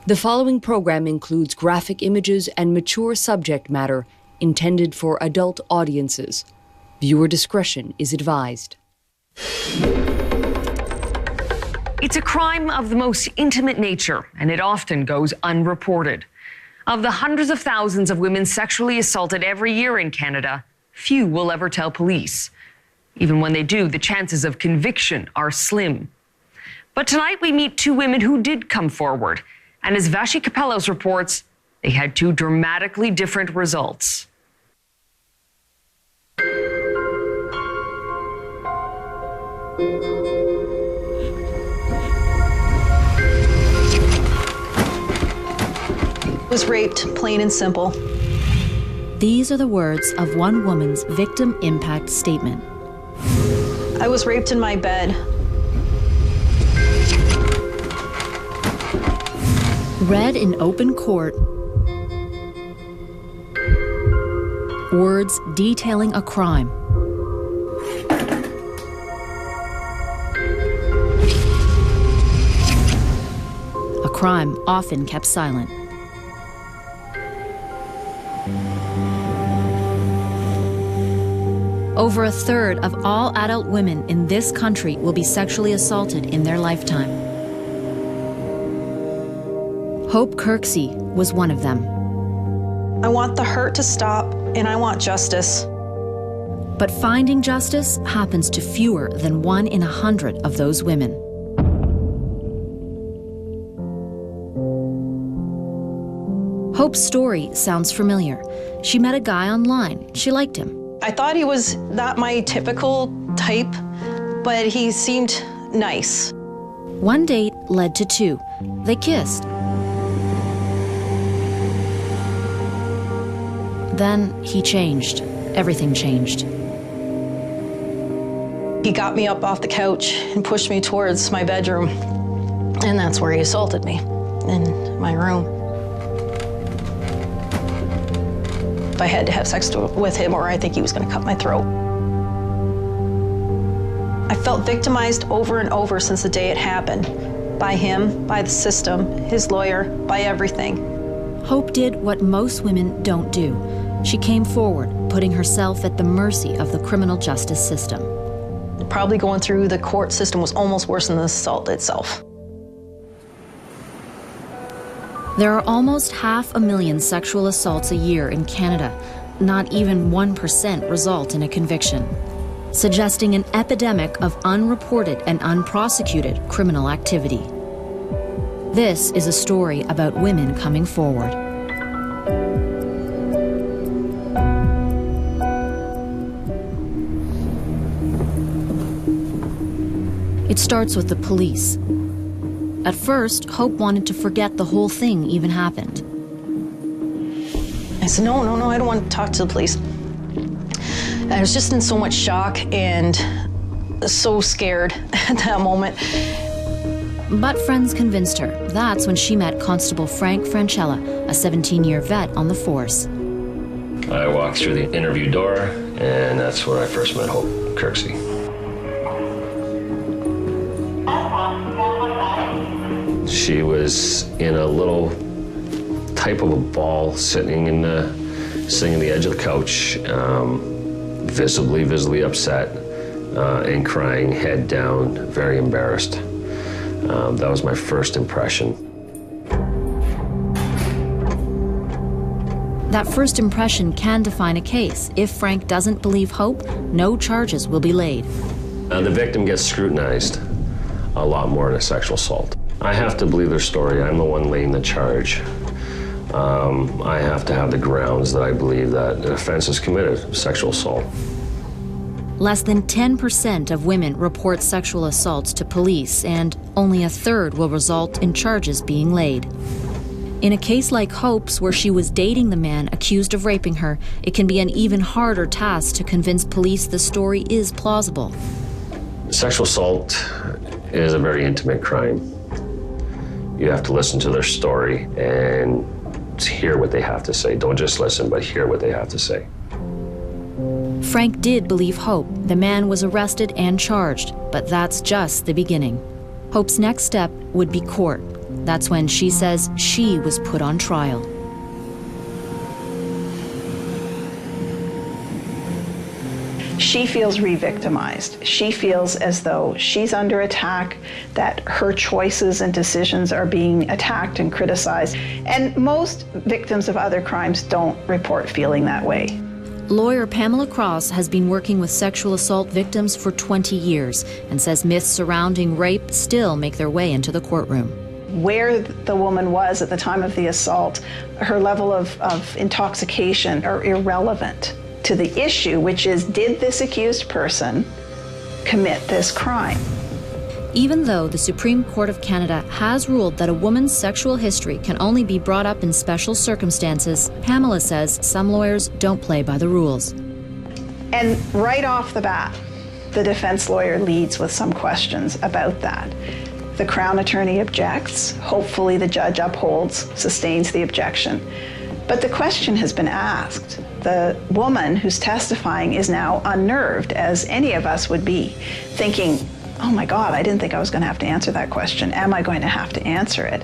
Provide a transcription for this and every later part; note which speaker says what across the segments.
Speaker 1: The following program includes graphic images and mature subject matter intended for adult audiences. Viewer discretion is advised.
Speaker 2: It's a crime of the most intimate nature, and it often goes unreported. Of the hundreds of thousands of women sexually assaulted every year in Canada, few will ever tell police. Even when they do, the chances of conviction are slim. But tonight we meet two women who did come forward. And as Vashi Capellos reports, they had two dramatically different results.
Speaker 3: Was raped, plain and simple.
Speaker 4: These are the words of one woman's victim impact statement.
Speaker 3: I was raped in my bed.
Speaker 4: Read in open court, words detailing a crime. A crime often kept silent. Over a third of all adult women in this country will be sexually assaulted in their lifetime. Hope Kirksey was one of them.
Speaker 3: I want the hurt to stop, and I want justice.
Speaker 4: But finding justice happens to fewer than 1 in 100 of those women. Hope's story sounds familiar. She met a guy online. She liked him.
Speaker 3: I thought he was not my typical type, but he seemed nice.
Speaker 4: One date led to two. They kissed. Then he changed. Everything changed.
Speaker 3: He got me up off the couch and pushed me towards my bedroom. And that's where he assaulted me, in my room. I had to have sex with him or I think he was going to cut my throat. I felt victimized over and over since the day it happened. By him, by the system, his lawyer, by everything.
Speaker 4: Hope did what most women don't do. She came forward, putting herself at the mercy of the criminal justice system.
Speaker 3: Probably going through the court system was almost worse than the assault itself.
Speaker 4: There are almost 500,000 sexual assaults a year in Canada. Not even 1% result in a conviction, suggesting an epidemic of unreported and unprosecuted criminal activity. This is a story about women coming forward. It starts with the police. At first, Hope wanted to forget the whole thing even happened.
Speaker 3: I said, no, I don't want to talk to the police. I was just in so much shock and so scared at that moment.
Speaker 4: But friends convinced her. That's when she met Constable Frank Franchella, a 17-year vet on the force.
Speaker 5: I walked through the interview door, and that's where I first met Hope Kirksey. She was in a little type of a ball sitting on the edge of the couch, visibly upset and crying, head down, very embarrassed. That was my first impression.
Speaker 4: That first impression can define a case. If Frank doesn't believe Hope, no charges will be laid.
Speaker 5: The victim gets scrutinized a lot more in a sexual assault. I have to believe their story. I'm the one laying the charge. I have to have the grounds that I believe that an offense is committed, sexual assault.
Speaker 4: Less than 10% of women report sexual assaults to police, and only a third will result in charges being laid. In a case like Hope's, where she was dating the man accused of raping her, it can be an even harder task to convince police the story is plausible.
Speaker 5: Sexual assault is a very intimate crime. You have to listen to their story and hear what they have to say. Don't just listen, but hear what they have to say.
Speaker 4: Frank did believe Hope. The man was arrested and charged, but that's just the beginning. Hope's next step would be court. That's when she says she was put on trial.
Speaker 6: She feels re-victimized. She feels as though she's under attack, that her choices and decisions are being attacked and criticized. And most victims of other crimes don't report feeling that way.
Speaker 4: Lawyer Pamela Cross has been working with sexual assault victims for 20 years and says myths surrounding rape still make their way into the courtroom.
Speaker 6: Where the woman was at the time of the assault, her level of intoxication are irrelevant to the issue, which is, did this accused person commit this crime?
Speaker 4: Even though the Supreme Court of Canada has ruled that a woman's sexual history can only be brought up in special circumstances, Pamela says some lawyers don't play by the rules.
Speaker 6: And right off the bat, the defense lawyer leads with some questions about that. The Crown attorney objects. Hopefully the judge upholds, sustains the objection. But the question has been asked. The woman who's testifying is now unnerved, as any of us would be, thinking, oh my God, I didn't think I was going to have to answer that question. Am I going to have to answer it?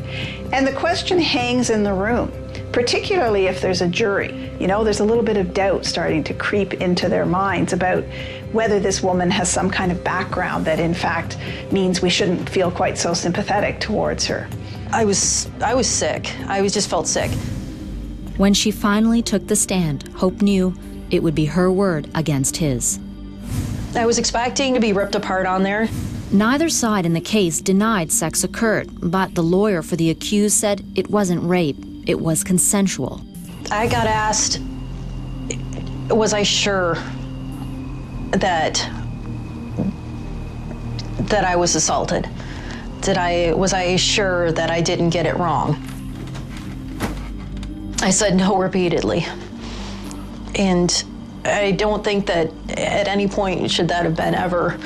Speaker 6: And the question hangs in the room, particularly if there's a jury. You know, there's a little bit of doubt starting to creep into their minds about whether this woman has some kind of background that in fact means we shouldn't feel quite so sympathetic towards her.
Speaker 3: I was sick. I just felt sick.
Speaker 4: When she finally took the stand, Hope knew it would be her word against his.
Speaker 3: I was expecting to be ripped apart on there.
Speaker 4: Neither side in the case denied sex occurred, but the lawyer for the accused said it wasn't rape, it was consensual.
Speaker 3: I got asked, was I sure that I was assaulted? Was I sure that I didn't get it wrong? I said no repeatedly. And I don't think that at any point should that have been ever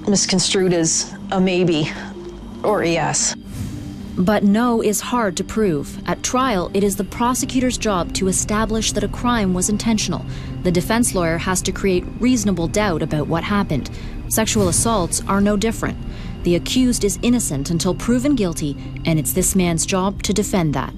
Speaker 3: misconstrued as a maybe or a yes.
Speaker 4: But no is hard to prove. At trial, it is the prosecutor's job to establish that a crime was intentional. The defense lawyer has to create reasonable doubt about what happened. Sexual assaults are no different. The accused is innocent until proven guilty, and it's this man's job to defend that.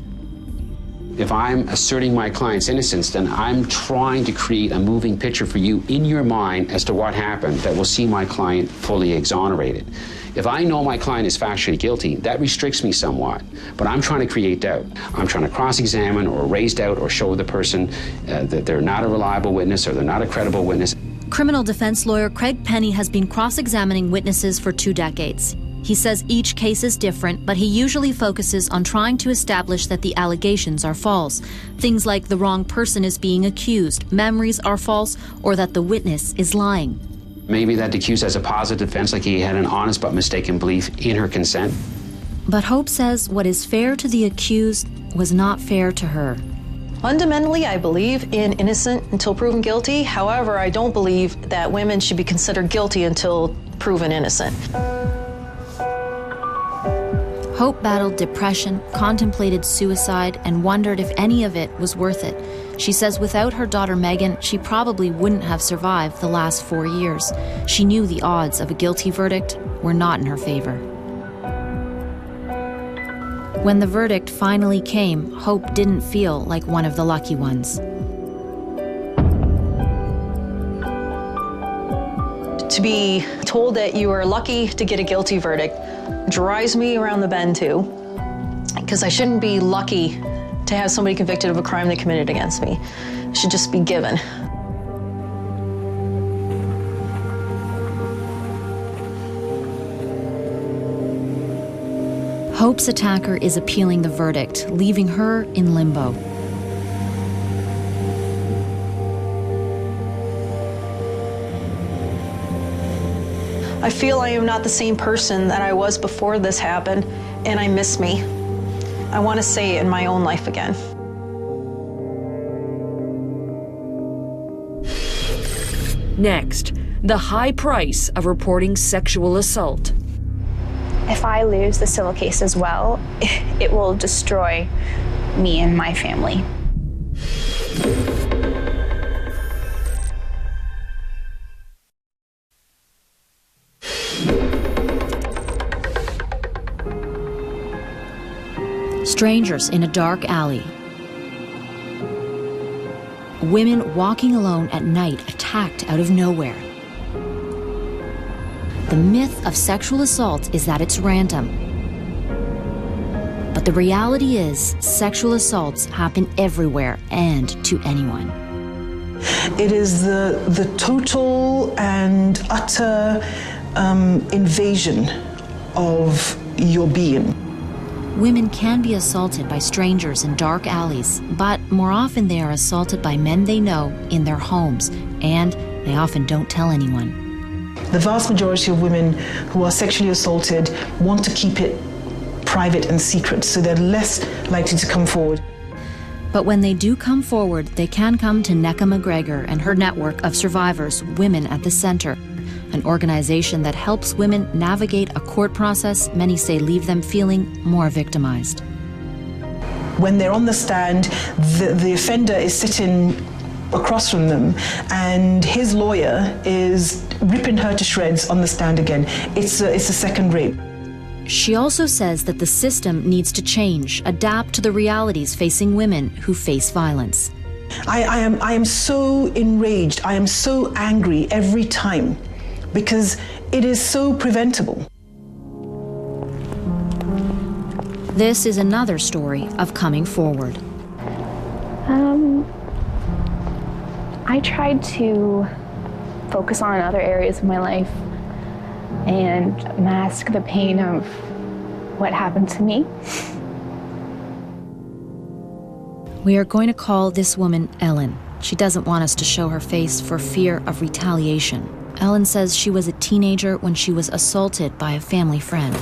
Speaker 7: If I'm asserting my client's innocence, then I'm trying to create a moving picture for you in your mind as to what happened that will see my client fully exonerated. If I know my client is factually guilty, that restricts me somewhat, but I'm trying to create doubt. I'm trying to cross-examine or raise doubt or show the person that they're not a reliable witness or they're not a credible witness.
Speaker 4: Criminal defense lawyer Craig Penny has been cross-examining witnesses for 2 decades. He says each case is different, but he usually focuses on trying to establish that the allegations are false. Things like the wrong person is being accused, memories are false, or that the witness is lying.
Speaker 7: Maybe that the accused has a positive defense, like he had an honest but mistaken belief in her consent.
Speaker 4: But Hope says what is fair to the accused was not fair to her.
Speaker 3: Fundamentally, I believe in innocent until proven guilty. However, I don't believe that women should be considered guilty until proven innocent.
Speaker 4: Hope battled depression, contemplated suicide, and wondered if any of it was worth it. She says without her daughter Megan, she probably wouldn't have survived the last 4 years. She knew the odds of a guilty verdict were not in her favor. When the verdict finally came, Hope didn't feel like one of the lucky ones.
Speaker 3: To be told that you are lucky to get a guilty verdict drives me around the bend too, because I shouldn't be lucky to have somebody convicted of a crime they committed against me. It should just be given.
Speaker 4: Hope's attacker is appealing the verdict, leaving her in limbo.
Speaker 3: I feel I am not the same person that I was before this happened, and I miss me. I want to say it in my own life again.
Speaker 1: Next, the high price of reporting sexual assault.
Speaker 8: If I lose the civil case as well, it will destroy me and my family.
Speaker 4: Strangers in a dark alley. Women walking alone at night attacked out of nowhere. The myth of sexual assault is that it's random. But the reality is, sexual assaults happen everywhere and to anyone.
Speaker 9: It is the total and utter invasion of your being.
Speaker 4: Women can be assaulted by strangers in dark alleys, but more often they are assaulted by men they know in their homes, and they often don't tell anyone.
Speaker 9: The vast majority of women who are sexually assaulted want to keep it private and secret, so they're less likely to come forward.
Speaker 4: But when they do come forward, they can come to Necka McGregor and her network of survivors, Women at the Center, an organization that helps women navigate a court process many say leave them feeling more victimized.
Speaker 9: When they're on the stand, the offender is sitting across from them, and his lawyer is ripping her to shreds on the stand again. It's a second rape.
Speaker 4: She also says that the system needs to change, adapt to the realities facing women who face violence.
Speaker 9: I am so enraged, I am so angry every time, because it is so preventable.
Speaker 4: This is another story of coming forward.
Speaker 8: I tried to focus on other areas of my life and mask the pain of what happened to me.
Speaker 4: We are going to call this woman Ellen. She doesn't want us to show her face for fear of retaliation. Ellen says she was a teenager when she was assaulted by a family friend.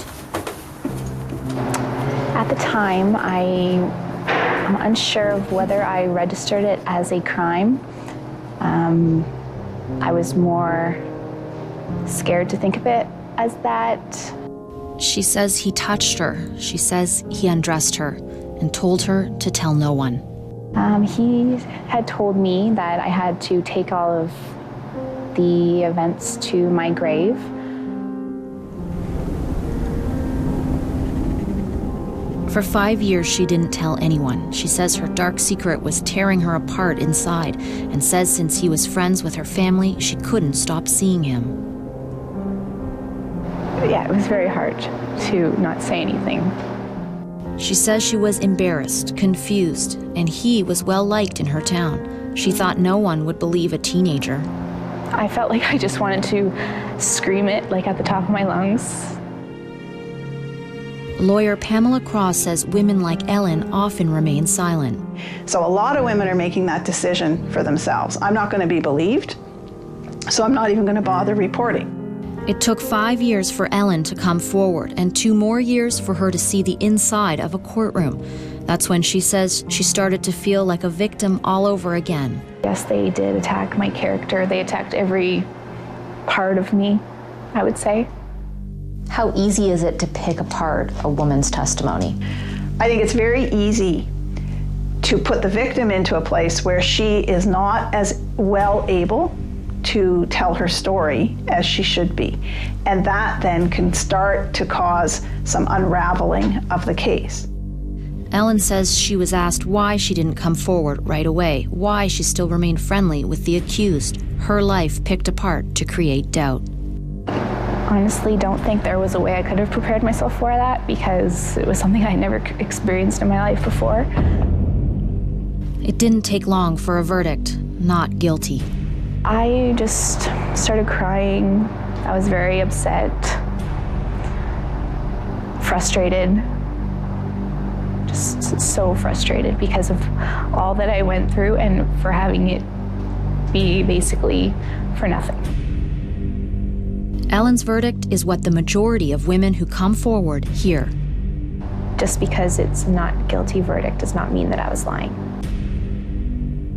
Speaker 8: At the time, I'm unsure of whether I registered it as a crime. I was more scared to think of it as that.
Speaker 4: She says he touched her. She says he undressed her and told her to tell no one.
Speaker 8: He had told me that I had to take all of the events to my grave.
Speaker 4: For 5 years, she didn't tell anyone. She says her dark secret was tearing her apart inside, and says since he was friends with her family, she couldn't stop seeing him.
Speaker 8: Yeah, it was very hard to not say anything.
Speaker 4: She says she was embarrassed, confused, and he was well-liked in her town. She thought no one would believe a teenager.
Speaker 8: I felt like I just wanted to scream it, like at the top of my lungs.
Speaker 4: Lawyer Pamela Cross says women like Ellen often remain silent.
Speaker 6: So a lot of women are making that decision for themselves. I'm not going to be believed, so I'm not even going to bother reporting.
Speaker 4: It took 5 years for Ellen to come forward and 2 more years for her to see the inside of a courtroom. That's when she says she started to feel like a victim all over again.
Speaker 8: Yes, they did attack my character. They attacked every part of me, I would say.
Speaker 10: How easy is it to pick apart a woman's testimony?
Speaker 6: I think it's very easy to put the victim into a place where she is not as well able to tell her story as she should be. And that then can start to cause some unraveling of the case.
Speaker 4: Ellen says she was asked why she didn't come forward right away, why she still remained friendly with the accused, her life picked apart to create doubt.
Speaker 8: Honestly, don't think there was a way I could have prepared myself for that, because it was something I never experienced in my life before.
Speaker 4: It didn't take long for a verdict, not guilty.
Speaker 8: I just started crying. I was very upset, frustrated, just so frustrated because of all that I went through and for having it be basically for nothing.
Speaker 4: Ellen's verdict is what the majority of women who come forward hear.
Speaker 8: Just because it's not guilty verdict does not mean that I was lying.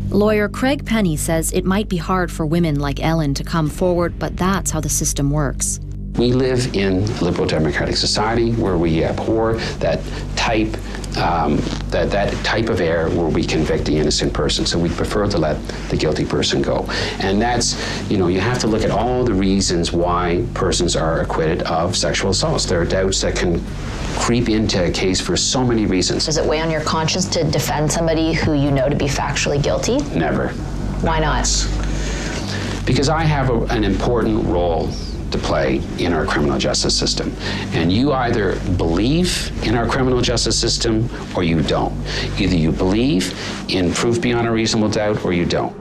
Speaker 4: Lawyer Craig Penny says it might be hard for women like Ellen to come forward, but that's how the system works.
Speaker 7: We live in a liberal democratic society where we abhor that type that type of error where we convict the innocent person. So we prefer to let the guilty person go. And that's, you have to look at all the reasons why persons are acquitted of sexual assaults. There are doubts that can creep into a case for so many reasons.
Speaker 10: Does it weigh on your conscience to defend somebody who you know to be factually guilty?
Speaker 7: Never.
Speaker 10: Why not?
Speaker 7: Because I have an important role to play in our criminal justice system. And you either believe in our criminal justice system or you don't. Either you believe in proof beyond a reasonable doubt or you don't.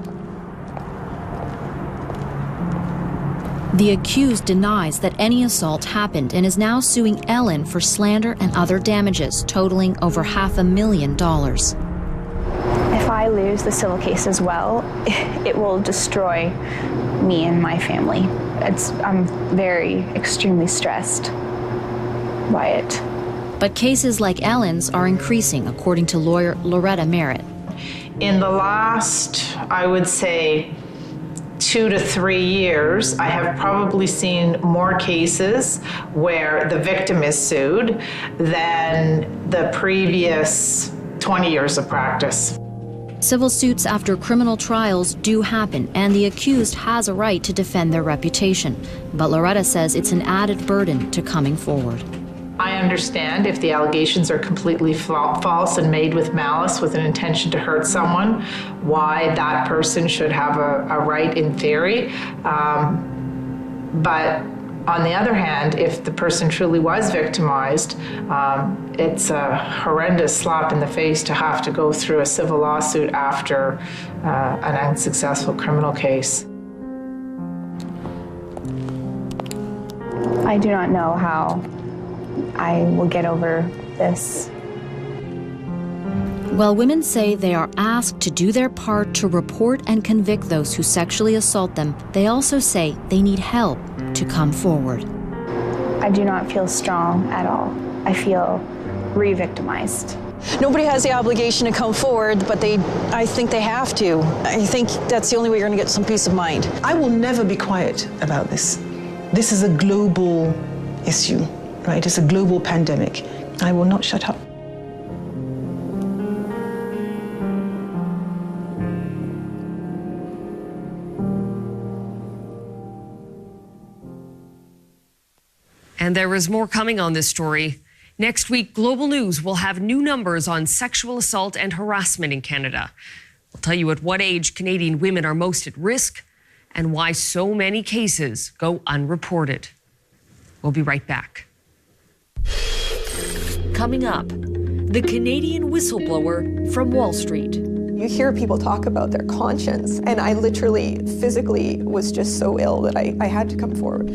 Speaker 4: The accused denies that any assault happened and is now suing Ellen for slander and other damages totaling over $500,000.
Speaker 8: If I lose the civil case as well, it will destroy me and my family. I'm very, extremely stressed by it.
Speaker 4: But cases like Ellen's are increasing, according to lawyer Loretta Merritt.
Speaker 11: In the last, I would say, 2 to 3 years, I have probably seen more cases where the victim is sued than the previous 20 years of practice.
Speaker 4: Civil suits after criminal trials do happen, and the accused has a right to defend their reputation. But Loretta says it's an added burden to coming forward.
Speaker 11: I understand if the allegations are completely false and made with malice, with an intention to hurt someone, why that person should have a right in theory. But on the other hand, if the person truly was victimized, it's a horrendous slap in the face to have to go through a civil lawsuit after an unsuccessful criminal case.
Speaker 8: I do not know how I will get over this.
Speaker 4: While women say they are asked to do their part to report and convict those who sexually assault them, they also say they need help to come forward.
Speaker 8: I do not feel strong at all. I feel re-victimized.
Speaker 3: Nobody has the obligation to come forward, but I think they have to. I think that's the only way you're going to get some peace of mind.
Speaker 9: I will never be quiet about this. This is a global issue, right? It's a global pandemic. I will not shut up.
Speaker 2: And there is more coming on this story. Next week, Global News will have new numbers on sexual assault and harassment in Canada. We'll tell you at what age Canadian women are most at risk and why so many cases go unreported. We'll be right back. Coming up, the Canadian whistleblower from Wall Street.
Speaker 12: You hear people talk about their conscience, and I literally physically was just so ill that I had to come forward.